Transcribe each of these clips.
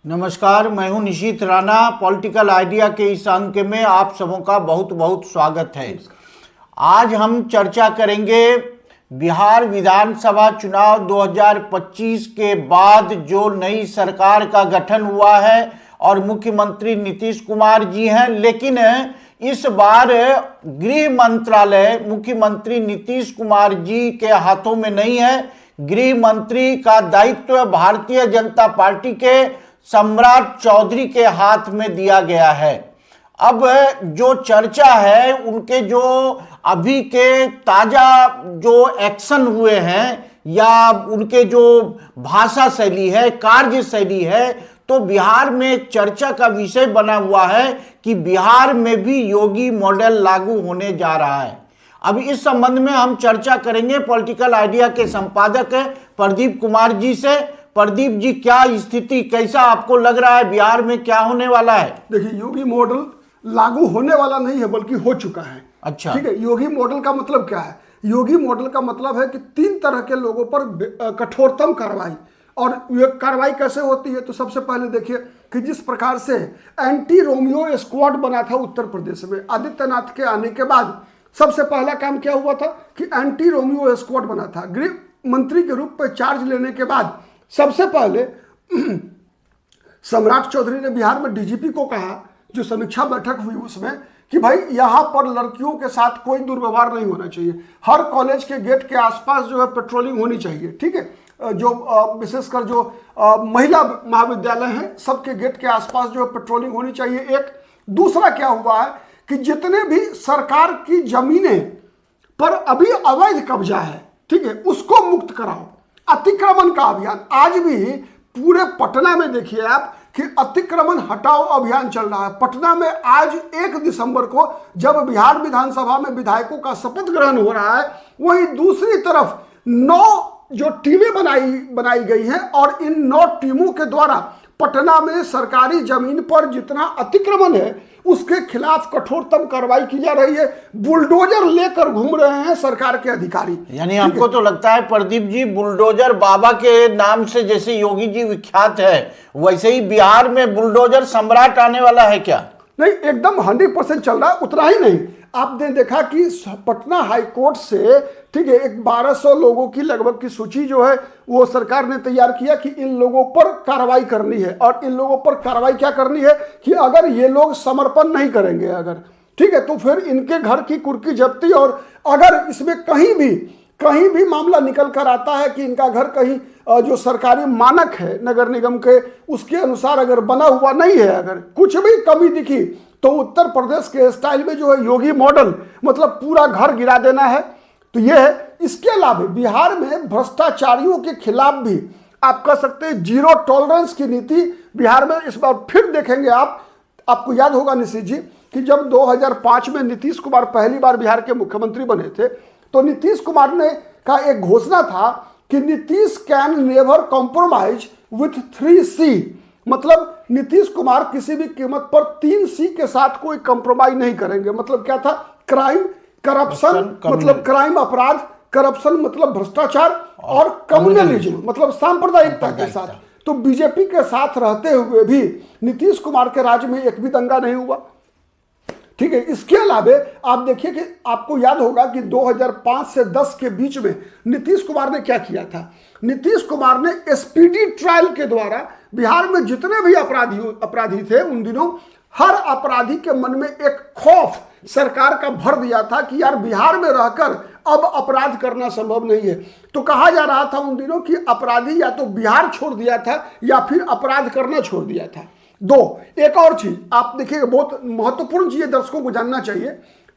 नमस्कार, मैं हूं निशीथ राणा। पॉलिटिकल आइडिया के इस अंक में आप सबों का बहुत बहुत स्वागत है। आज हम चर्चा करेंगे बिहार विधानसभा चुनाव 2025 के बाद जो नई सरकार का गठन हुआ है और मुख्यमंत्री नीतीश कुमार जी हैं, लेकिन इस बार गृह मंत्रालय मुख्यमंत्री नीतीश कुमार जी के हाथों में नहीं है। गृह मंत्री का दायित्व भारतीय जनता पार्टी के सम्राट चौधरी के हाथ में दिया गया है। अब जो चर्चा है, उनके जो अभी के ताजा जो एक्शन हुए हैं या उनके जो भाषा शैली है, कार्य शैली है, तो बिहार में एक चर्चा का विषय बना हुआ है कि बिहार में भी योगी मॉडल लागू होने जा रहा है। अब इस संबंध में हम चर्चा करेंगे पॉलिटिकल आइडिया के संपादक प्रदीप कुमार जी से। प्रदीप जी, क्या स्थिति, कैसा आपको लग रहा है, बिहार में क्या होने वाला है? देखिए, योगी मॉडल लागू होने वाला नहीं है बल्कि हो चुका है। अच्छा, ठीक है। योगी मॉडल का मतलब क्या है? योगी मॉडल का मतलब है कि 3 तरह के लोगों पर कठोरतम कार्रवाई। और ये कार्रवाई कैसे होती है? तो सबसे पहले देखिए कि जिस प्रकार से एंटी रोमियो स्क्वाड बना था उत्तर प्रदेश में आदित्यनाथ के आने के बाद, सबसे पहला काम क्या हुआ था कि एंटी रोमियो स्क्वाड बना था। गृह मंत्री के रूप में चार्ज लेने के बाद सबसे पहले सम्राट चौधरी ने बिहार में डीजीपी को कहा, जो समीक्षा बैठक हुई उसमें, कि भाई यहाँ पर लड़कियों के साथ कोई दुर्व्यवहार नहीं होना चाहिए। हर कॉलेज के गेट के आसपास जो है पेट्रोलिंग होनी चाहिए। ठीक है। जो विशेषकर जो महिला महाविद्यालय हैं, सबके गेट के आसपास जो है पेट्रोलिंग होनी चाहिए। एक दूसरा क्या हुआ है कि जितने भी सरकार की जमीनें पर अभी अवैध कब्जा है, ठीक है, उसको मुक्त कराओ। अतिक्रमण का अभियान आज भी पूरे पटना में देखिए आप कि अतिक्रमण हटाओ अभियान चल रहा है। पटना में आज 1 दिसंबर को जब बिहार विधानसभा में विधायकों का शपथ ग्रहण हो रहा है, वहीं दूसरी तरफ 9 जो टीमें बनाई गई हैं और इन 9 टीमों के द्वारा पटना में सरकारी जमीन पर जितना अतिक्रमण है उसके खिलाफ कठोरतम कार्रवाई की जा रही है। बुलडोजर लेकर घूम रहे हैं सरकार के अधिकारी। यानी हमको तो लगता है प्रदीप जी, बुलडोजर बाबा के नाम से जैसे योगी जी विख्यात है, वैसे ही बिहार में बुलडोजर सम्राट आने वाला है क्या? नहीं, एकदम 100% चल रहा है। उतना ही नहीं, आपने देखा कि पटना हाईकोर्ट से, ठीक है, एक 1200 लोगों की लगभग की सूची जो है वो सरकार ने तैयार किया कि इन लोगों पर कार्रवाई करनी है। और इन लोगों पर कार्रवाई क्या करनी है कि अगर ये लोग समर्पण नहीं करेंगे, अगर, ठीक है, तो फिर इनके घर की कुर्की जब्ती। और अगर इसमें कहीं भी मामला निकल कर आता है कि इनका घर कहीं जो सरकारी मानक है नगर निगम के, उसके अनुसार अगर बना हुआ नहीं है, अगर कुछ भी कमी दिखी, तो उत्तर प्रदेश के स्टाइल में जो है योगी मॉडल, मतलब पूरा घर गिरा देना है। तो यह है। इसके अलावा बिहार में भ्रष्टाचारियों के खिलाफ भी आप कह सकते हैं 0 टॉलरेंस की नीति बिहार में इस बार फिर देखेंगे आप। आपको याद होगा निशीथ जी कि जब 2005 में नीतीश कुमार पहली बार बिहार के मुख्यमंत्री बने थे, तो नीतीश कुमार ने का एक घोषणा था कि Nitish can never compromise with 3C। मतलब नीतीश कुमार किसी भी कीमत पर 3C के साथ कोई कंप्रोमाइज नहीं करेंगे। मतलब क्या था? क्राइम, करप्शन मतलब क्राइम अपराध, करप्शन मतलब भ्रष्टाचार, और कम्युनलिज्म मतलब सांप्रदायिकता के साथ। तो बीजेपी के साथ रहते हुए भी नीतीश कुमार के राज्य में एक भी दंगा नहीं हुआ। ठीक है। इसके अलावा आप देखिए कि आपको याद होगा कि 2005 से 10 के बीच में नीतीश कुमार ने क्या किया था। नीतीश कुमार ने स्पीडी ट्रायल के द्वारा बिहार में जितने भी अपराधी थे, उन दिनों हर अपराधी के मन में एक खौफ सरकार का भर दिया था कि यार बिहार में रहकर अब अपराध करना संभव नहीं है। तो कहा जा रहा था उन दिनों कि अपराधी या तो बिहार छोड़ दिया था या फिर अपराध करना छोड़ दिया था। एक और चीज आप देखिएगा, बहुत महत्वपूर्ण चीज दर्शकों को जानना चाहिए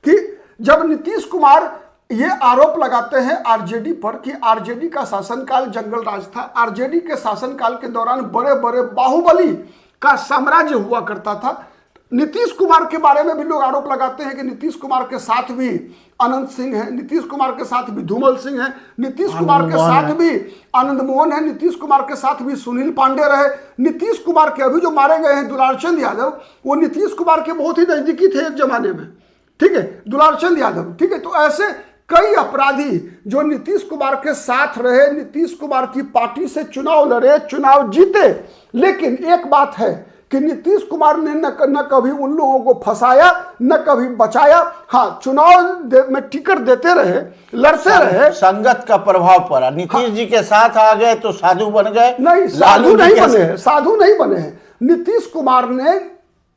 कि जब नीतीश कुमार ये आरोप लगाते हैं आरजेडी पर कि आरजेडी का शासनकाल जंगल राज था, आरजेडी के शासनकाल के दौरान बड़े बड़े बाहुबली का साम्राज्य हुआ करता था। नीतीश कुमार के बारे में भी लोग आरोप लगाते हैं कि नीतीश कुमार के साथ भी अनंत सिंह है, नीतीश कुमार के साथ भी धूमल सिंह है, नीतीश कुमार के साथ भी आनंद मोहन है, नीतीश कुमार के साथ भी सुनील पांडे रहे। नीतीश कुमार के अभी जो मारे गए हैं दुलारचंद यादव, वो नीतीश कुमार के बहुत ही नजदीकी थे एक जमाने में। ठीक है, दुलारचंद यादव। ठीक है, तो ऐसे कई अपराधी जो नीतीश कुमार के साथ रहे, नीतीश कुमार की पार्टी से चुनाव लड़े, चुनाव जीते, लेकिन एक बात है कि नीतीश कुमार ने न कभी उन लोगों को फंसाया, न कभी बचाया। हाँ, चुनाव में टिकट देते रहे, लड़ते रहे। संगत का प्रभाव पड़ा। नीतीश जी के साथ आ गए तो साधु बन गए। नहीं, साधु नहीं बने हैं, साधु नहीं बने हैं। नीतीश कुमार ने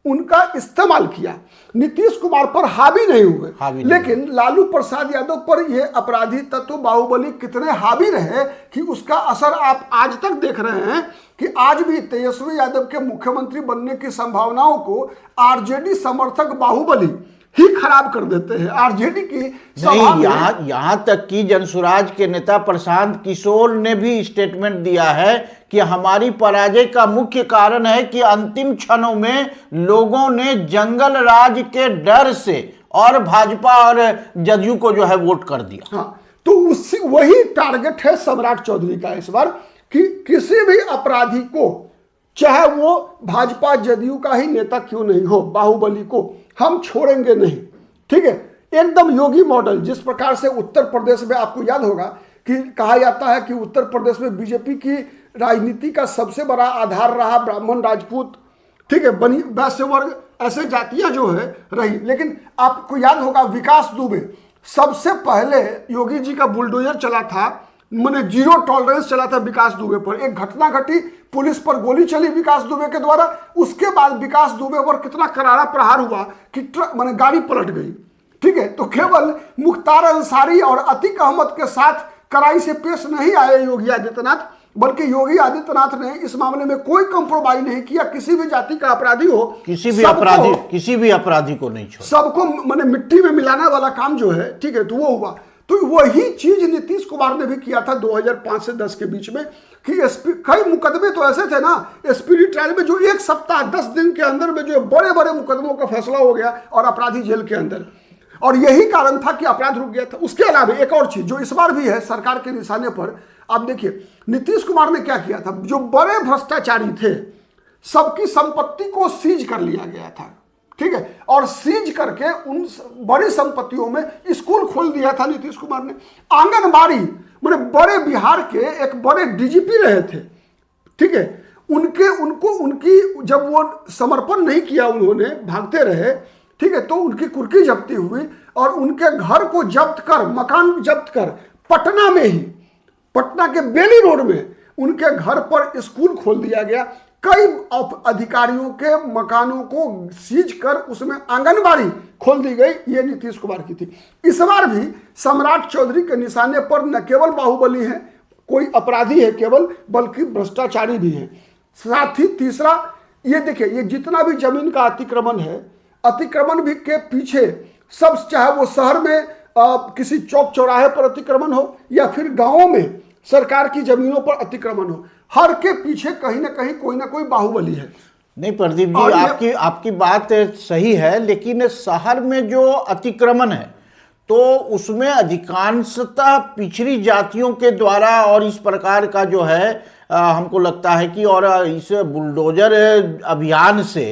उनका इस्तेमाल किया, नीतीश कुमार पर हावी नहीं हुए। लेकिन लालू प्रसाद यादव पर ये अपराधी तत्व बाहुबली कितने हावी रहे कि उसका असर आप आज तक देख रहे हैं कि आज भी तेजस्वी यादव के मुख्यमंत्री बनने की संभावनाओं को आरजेडी समर्थक बाहुबली ही खराब कर देते हैं। आरजेडी की नहीं, यहाँ तक कि जनसुराज के नेता प्रशांत किशोर ने भी स्टेटमेंट दिया है कि हमारी पराजय का मुख्य कारण है कि अंतिम क्षणों में लोगों ने जंगल राज के डर से और भाजपा और जदयू को जो है वोट कर दिया। हाँ, तो उससे वही टारगेट है सम्राट चौधरी का इस बार कि किसी भी अपराधी को, चाहे वो भाजपा जदयू का ही नेता क्यों नहीं हो, बाहुबली को हम छोड़ेंगे नहीं। ठीक है, एकदम योगी मॉडल। जिस प्रकार से उत्तर प्रदेश में आपको याद होगा कि कहा जाता है कि उत्तर प्रदेश में बीजेपी की राजनीति का सबसे बड़ा आधार रहा ब्राह्मण, राजपूत, ठीक है, बनी वैश्य वर्ग, ऐसे जातियां जो है रही। लेकिन आपको याद होगा विकास दुबे, सबसे पहले योगी जी का बुलडोजर चला था, मैंने जीरो टॉलरेंस चला था विकास दुबे पर। एक घटना घटी, पुलिस पर गोली चली विकास दुबे के द्वारा, उसके बाद विकास दुबे पर कितना करारा प्रहार हुआ कि मैंने गाड़ी पलट गई। ठीक है, तो केवल मुख्तार अंसारी और अतीक अहमद के साथ कड़ाई से पेश नहीं आए योगी आदित्यनाथ, बल्कि योगी आदित्यनाथ ने इस मामले में कोई कंप्रोमाइज नहीं किया। किसी भी जाति का अपराधी हो, किसी भी अपराधी को नहीं छोड़ा, सबको मैंने मिट्टी में मिलाने वाला काम जो है, ठीक है, तो वो हुआ। तो वही चीज नीतीश कुमार ने भी किया था 2005 से 10 के बीच में कि कई मुकदमे तो ऐसे थे ना एसपीडी ट्रायल में, जो एक सप्ताह 10 दिन के अंदर में जो बड़े बड़े मुकदमों का फैसला हो गया और अपराधी जेल के अंदर, और यही कारण था कि अपराध रुक गया था। उसके अलावा एक और चीज जो इस बार भी है सरकार के निशाने पर, आप देखिए नीतीश कुमार ने क्या किया था। जो बड़े भ्रष्टाचारी थे सबकी संपत्ति को सीज कर लिया गया था, ठीक है, और सीज करके उन बड़ी संपत्तियों में स्कूल खोल दिया था नीतीश कुमार ने। आंगनबाड़ी, मैंने बड़े बिहार के एक बड़े डीजीपी रहे थे, ठीक है, उनकी जब वो समर्पण नहीं किया, उन्होंने भागते रहे, ठीक है, तो उनकी कुर्की जब्ती हुई और उनके घर को जब्त कर, मकान जब्त कर, पटना में ही, पटना के बेली रोड में उनके घर पर स्कूल खोल दिया गया। कई अधिकारियों के मकानों को सीज कर उसमें आंगनबाड़ी खोल दी गई, ये नीतीश कुमार की थी। इस बार भी सम्राट चौधरी के निशाने पर न केवल बाहुबली है, कोई अपराधी है केवल, बल्कि भ्रष्टाचारी भी है। साथ ही तीसरा, ये देखिए, ये जितना भी जमीन का अतिक्रमण है, अतिक्रमण भी के पीछे सब, चाहे वो शहर में किसी चौक चौराहे पर अतिक्रमण हो या फिर गांवों में सरकार की जमीनों पर अतिक्रमण हो, हर के पीछे कहीं ना कहीं कोई ना कोई बाहुबली है। नहीं प्रदीप जी, आपकी बात सही है, लेकिन शहर में जो अतिक्रमण है तो उसमें अधिकांशतः पिछड़ी जातियों के द्वारा, और इस प्रकार का जो है हमको लगता है कि, और इस बुलडोजर अभियान से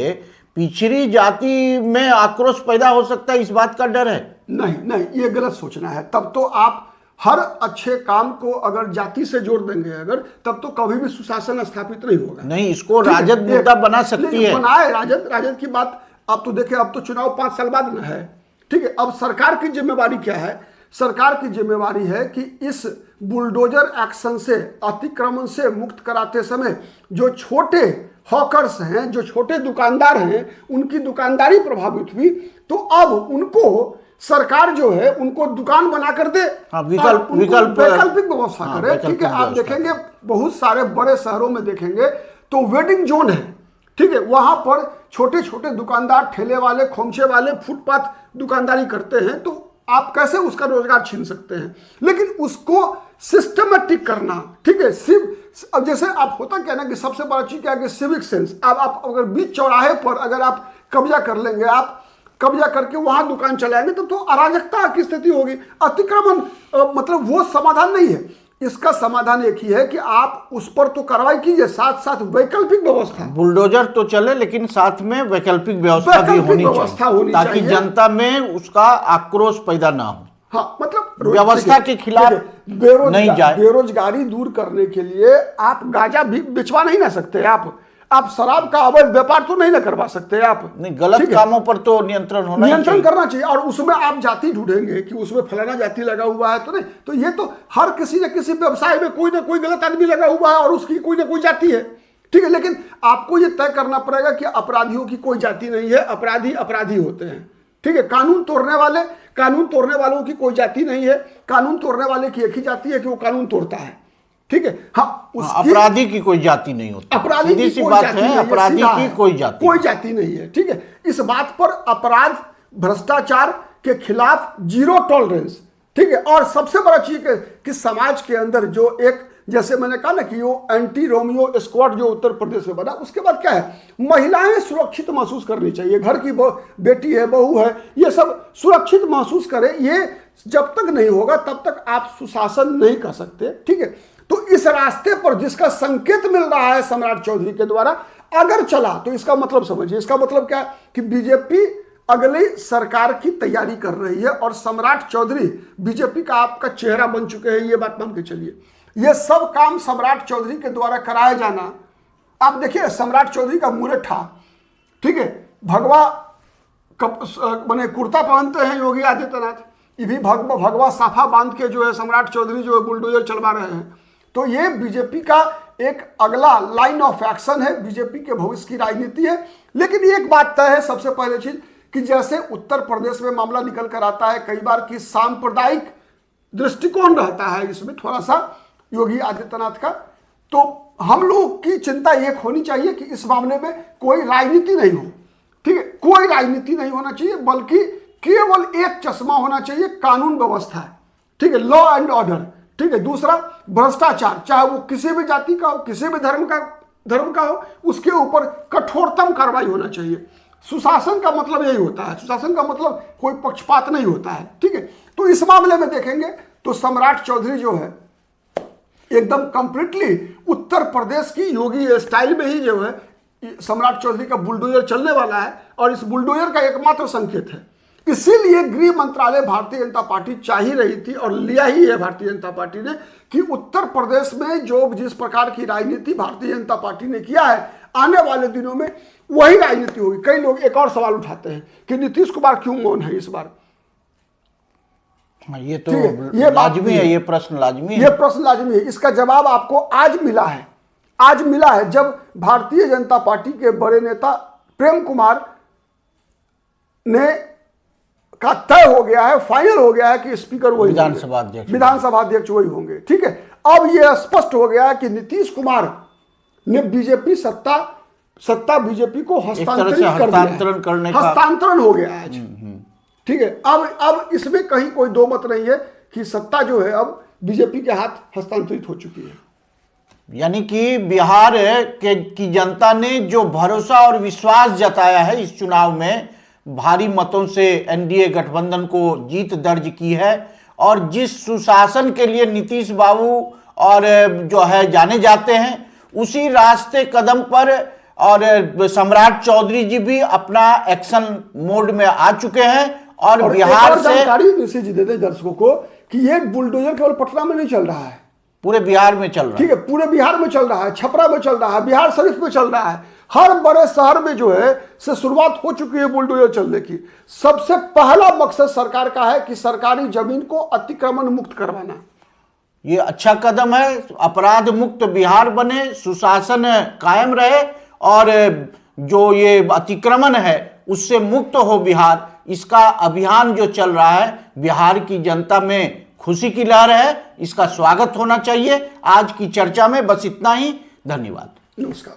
पिछड़ी जाति में आक्रोश पैदा हो सकता है, इस बात का डर है? नहीं, ये गलत सोचना है। तब तो आप हर अच्छे काम को अगर जाति से जोड़ देंगे अगर, तब तो कभी भी सुशासन स्थापित नहीं होगा। नहीं, इसको राजद मुद्दा बना सकती है। बनाए राजद की बात। अब तो देखिए, अब तो चुनाव 5 साल बाद ना है, ठीक है। अब सरकार की जिम्मेवारी क्या है? सरकार की जिम्मेवारी है कि इस बुलडोजर एक्शन से, अतिक्रमण से मुक्त कराते समय जो छोटे हॉकर्स हैं, जो छोटे दुकानदार हैं, उनकी दुकानदारी प्रभावित हुई, तो अब उनको सरकार जो है उनको दुकान बना कर दे, वैकल्पिक व्यवस्था करे, ठीक है। आप देखेंगे बहुत सारे बड़े शहरों में देखेंगे तो वेडिंग जोन है, ठीक है, वहां पर छोटे छोटे दुकानदार, ठेले वाले, खोमचे वाले, फुटपाथ दुकानदारी करते हैं। तो आप कैसे उसका रोजगार छीन सकते हैं? लेकिन उसको सिस्टमेटिक करना, ठीक है। अब जैसे आप होता क्या ना कि सबसे बड़ा चीज क्या है कि सिविक सेंस। अब आप अगर बीच चौराहे पर अगर आप कब्जा कर लेंगे, आप कब्जा करके वहां दुकान चलाएंगे तो अराजकता की स्थिति होगी। अतिक्रमण मतलब वो समाधान नहीं है। इसका समाधान एक ही है कि आप उस पर तो कार्रवाई कीजिए, साथ साथ वैकल्पिक व्यवस्था। बुलडोजर तो चले, लेकिन साथ में वैकल्पिक व्यवस्था भी होनी चाहिए, ताकि जनता में उसका आक्रोश पैदा ना हो। हाँ, मतलब व्यवस्था के खिलाफ नहीं जाए। बेरोजगारी दूर करने के लिए आप गांजा भी बिचवा नहीं ना सकते, आप शराब का अवैध व्यापार तो नहीं ना करवा सकते आप। नहीं, गलत कामों पर तो नियंत्रण करना चाहिए। और उसमें आप जाति ढूंढेंगे कि उसमें फलाना जाति लगा हुआ है, तो नहीं, तो ये तो हर किसी न किसी व्यवसाय में कोई ना कोई गलत आदमी लगा हुआ है और उसकी कोई ना कोई जाति है, ठीक है। लेकिन आपको ये तय करना पड़ेगा कि अपराधियों की कोई जाति नहीं है, अपराधी अपराधी होते हैं, ठीक है। कानून तोड़ने वालों की कोई जाति नहीं है, कानून तोड़ने वाले की एक ही जाति है कि वो कानून तोड़ता है, ठीक है। हाँ, अपराधी की कोई जाति नहीं होती, अपराधी की कोई जाति नहीं है, अपराधी की कोई जाति नहीं है, ठीक है। इस बात पर अपराध भ्रष्टाचार के खिलाफ जीरो टॉलरेंस, ठीक है। और सबसे बड़ा चीज कि समाज के अंदर जो एक, जैसे मैंने कहा ना कि वो एंटी रोमियो स्क्वाड जो उत्तर प्रदेश में बना, उसके बाद क्या है, महिलाएं सुरक्षित महसूस करनी चाहिए, घर की बेटी है, बहू है, ये सब सुरक्षित महसूस करें। ये जब तक नहीं होगा तब तक आप सुशासन नहीं कर सकते, ठीक है। तो इस रास्ते पर जिसका संकेत मिल रहा है सम्राट चौधरी के द्वारा अगर चला, तो इसका मतलब समझिए, इसका मतलब क्या है कि बीजेपी अगली सरकार की तैयारी कर रही है और सम्राट चौधरी बीजेपी का आपका चेहरा बन चुके हैं, ये बात मान के चलिए। ये सब काम सम्राट चौधरी के द्वारा कराया जाना, आप देखिए सम्राट चौधरी का मुरेठा, ठीक है, भगवा माने कुर्ता पहनते हैं योगी आदित्यनाथ, ये भी भगवा साफा बांध के जो है सम्राट चौधरी जो है बुलडोजर चलवा रहे हैं। तो ये बीजेपी का एक अगला लाइन ऑफ एक्शन है, बीजेपी के भविष्य की राजनीति है। लेकिन एक बात तय है, सबसे पहले चीज कि जैसे उत्तर प्रदेश में मामला निकल कर आता है कई बार कि सांप्रदायिक दृष्टिकोण रहता है इसमें थोड़ा सा योगी आदित्यनाथ का, तो हम लोग की चिंता एक होनी चाहिए कि इस मामले में कोई राजनीति नहीं हो, ठीक है, कोई राजनीति नहीं होना चाहिए, बल्कि केवल एक चश्मा होना चाहिए, कानून व्यवस्था है, ठीक है, लॉ एंड ऑर्डर, ठीक है। दूसरा भ्रष्टाचार, चाहे वो किसी भी जाति का हो, किसी भी धर्म का हो, उसके ऊपर कठोरतम कार्रवाई होना चाहिए। सुशासन का मतलब यही होता है, सुशासन का मतलब कोई पक्षपात नहीं होता है, ठीक है। तो इस मामले में देखेंगे तो सम्राट चौधरी जो है एकदम कंप्लीटली उत्तर प्रदेश की योगी स्टाइल में ही जो है सम्राट चौधरी का बुलडोजर चलने वाला है और इस बुलडोजर का एकमात्र संकेत है। इसीलिए गृह मंत्रालय भारतीय जनता पार्टी चाह ही रही थी और लिया ही है भारतीय जनता पार्टी ने कि उत्तर प्रदेश में जो जिस प्रकार की राजनीति भारतीय जनता पार्टी ने किया है आने वाले दिनों में वही राजनीति होगी। कई लोग एक और सवाल उठाते हैं कि नीतीश कुमार क्यों मौन है इस बार। ये तो लाजमी है, ये प्रश्न लाजमी है, ये प्रश्न लाजमी है। इसका जवाब आपको आज मिला है जब भारतीय जनता पार्टी के बड़े नेता प्रेम कुमार ने का तय हो गया है, फाइनल हो गया है कि स्पीकर वही विधानसभा अध्यक्ष वही होंगे, ठीक है। अब यह स्पष्ट हो गया है कि नीतीश कुमार ने बीजेपी सत्ता बीजेपी को हस्तांतरण हो गया है, ठीक है। अब इसमें कहीं कोई दो मत नहीं है कि सत्ता जो है अब बीजेपी के हाथ हस्तांतरित हो चुकी है। यानी कि बिहार की जनता ने जो भरोसा और विश्वास जताया है इस चुनाव में, भारी मतों से एनडीए गठबंधन को जीत दर्ज की है और जिस सुशासन के लिए नीतीश बाबू और जो है जाने जाते हैं उसी रास्ते कदम पर और सम्राट चौधरी जी भी अपना एक्शन मोड में आ चुके हैं और बिहार से जानकारी जी दे दें दर्शकों को कि ये बुलडोजर केवल पटना में नहीं चल रहा है, पूरे बिहार में चल रहा है, ठीक है, पूरे बिहार में चल रहा है, छपरा में चल रहा है, बिहार शरीफ में चल रहा है, हर बड़े शहर में जो है से शुरुआत हो चुकी है बुलडोजर चलने की। सबसे पहला मकसद सरकार का है कि सरकारी जमीन को अतिक्रमण मुक्त करवाना। ये अच्छा कदम है, अपराध मुक्त बिहार बने, सुशासन कायम रहे और जो ये अतिक्रमण है उससे मुक्त हो बिहार। इसका अभियान जो चल रहा है बिहार की जनता में खुशी की लहर है, इसका स्वागत होना चाहिए। आज की चर्चा में बस इतना ही, धन्यवाद, नमस्कार।